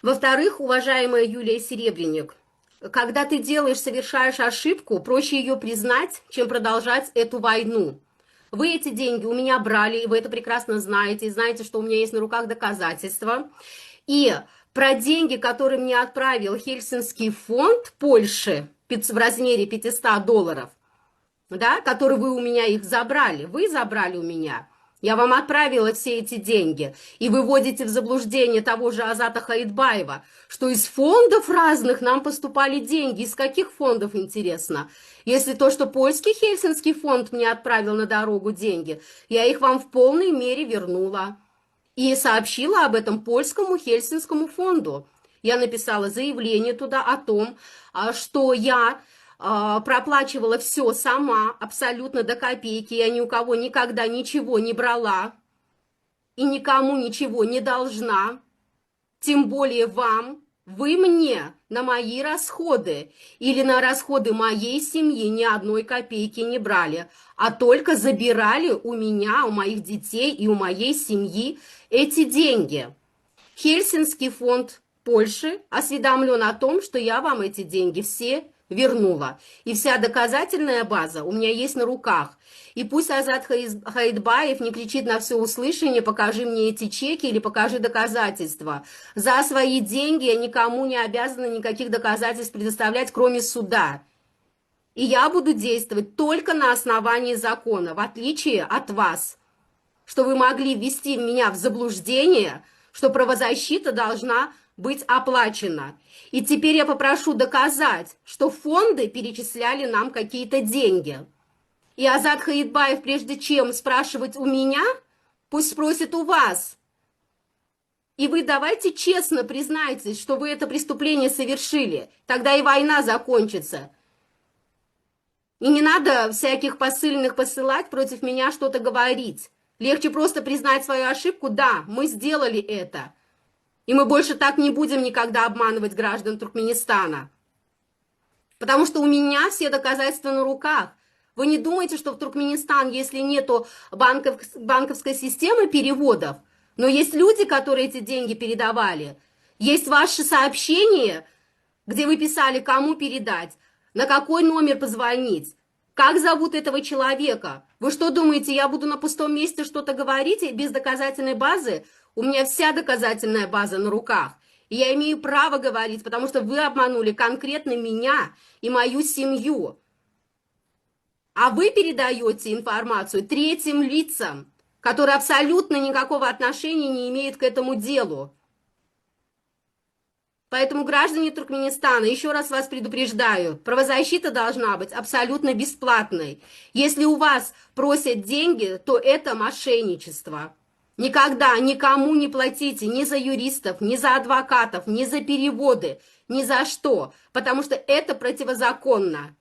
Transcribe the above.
Во-вторых, уважаемая Юлия Серебренник, когда ты совершаешь ошибку, проще ее признать, чем продолжать эту войну. Вы эти деньги у меня брали, и вы это прекрасно знаете, и знаете, что у меня есть на руках доказательства. И про деньги, которые мне отправил Хельсинский фонд Польши в размере $500, да, которые вы у меня их забрали, вы забрали у меня. Я вам отправила все эти деньги, и вы вводите в заблуждение того же Азата Хаидбаева, что из фондов разных нам поступали деньги. Из каких фондов, интересно? Если то, что польский Хельсинский фонд мне отправил на дорогу деньги, я их вам в полной мере вернула. И сообщила об этом польскому Хельсинскому фонду. Я написала заявление туда о том, что я проплачивала все сама, абсолютно до копейки. Я ни у кого никогда ничего не брала и никому ничего не должна. Тем более вам, вы мне на мои расходы или на расходы моей семьи ни одной копейки не брали, а только забирали у меня, у моих детей и у моей семьи эти деньги. Хельсинский фонд Польши осведомлен о том, что я вам эти деньги все вернула. И вся доказательная база у меня есть на руках. И пусть Азат Хаидбаев не кричит на все услышание: покажи мне эти чеки или покажи доказательства. За свои деньги я никому не обязана никаких доказательств предоставлять, кроме суда. И я буду действовать только на основании закона, в отличие от вас, что вы могли ввести меня в заблуждение, что правозащита должна быть оплачена. И теперь я попрошу доказать, что фонды перечисляли нам какие-то деньги. И Азат Хаидбаев, прежде чем спрашивать у меня, пусть спросит у вас. И вы давайте честно признайтесь, что вы это преступление совершили. Тогда и война закончится. И не надо всяких посыльных посылать против меня что-то говорить. Легче просто признать свою ошибку. Да, мы сделали это. И мы больше так не будем никогда обманывать граждан Туркменистана. Потому что у меня все доказательства на руках. Вы не думаете, что в Туркменистан, если нету банковской системы переводов, но есть люди, которые эти деньги передавали, есть ваши сообщения, где вы писали, кому передать, на какой номер позвонить, как зовут этого человека. Вы что думаете, я буду на пустом месте что-то говорить без доказательной базы? У меня вся доказательная база на руках. И я имею право говорить, потому что вы обманули конкретно меня и мою семью. А вы передаете информацию третьим лицам, которые абсолютно никакого отношения не имеют к этому делу. Поэтому, граждане Туркменистана, еще раз вас предупреждаю, правозащита должна быть абсолютно бесплатной. Если у вас просят деньги, то это мошенничество. Никогда никому не платите ни за юристов, ни за адвокатов, ни за переводы, ни за что, потому что это противозаконно.